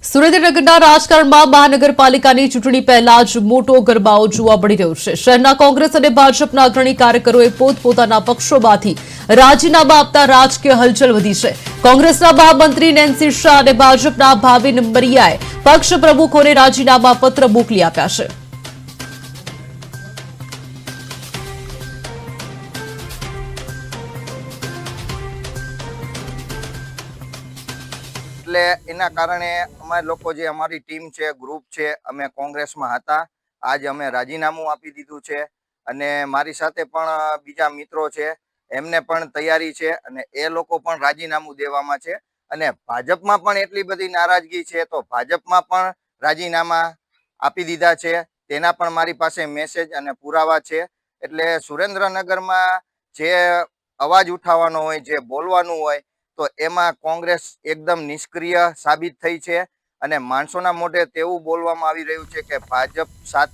સુરેન્દ્રનગરના રાજકારણમાં મહાનગરપાલિકાની ચૂંટણી પહેલા જ મોટો ગરબાઓ જોવા મળી રહ્યો છે। શહેરના કોંગ્રેસ અને ભાજપના અગ્રણી કાર્યકરોએ પોતપોતાના પક્ષોમાંથી રાજીનામા આપતા રાજકીય હલચલ વધી છે। કોંગ્રેસના મહામંત્રી નેન્સી શાહ અને ભાજપના ભાવિન મરિયાએ પક્ષ પ્રમુખોને રાજીનામા પત્ર મોકલી આપ્યા છે। એટલે એના કારણે અમે લોકો જે અમારી ટીમ છે, ગ્રુપ છે, અમે કોંગ્રેસમાં હતા। આજ અમે રાજીનામું આપી દીધું છે અને મારી સાથે પણ બીજા મિત્રો છે, એમને પણ તૈયારી છે અને એ લોકો પણ રાજીનામું દેવામાં છે અને ભાજપમાં પણ એટલી બધી નારાજગી છે તો ભાજપમાં પણ રાજીનામા આપી દીધા છે। તેના પણ મારી પાસે મેસેજ અને પુરાવા છે। એટલે સુરેન્દ્રનગરમાં જે અવાજ ઉઠાવવાનો હોય, જે બોલવાનું હોય, તો એમાં કોંગ્રેસ એકદમ નિષ્ક્રિય સાબિત થઈ છે અને માણસોના મોઢે તેવું બોલવામાં આવી રહ્યું છે કે ભાજપ 7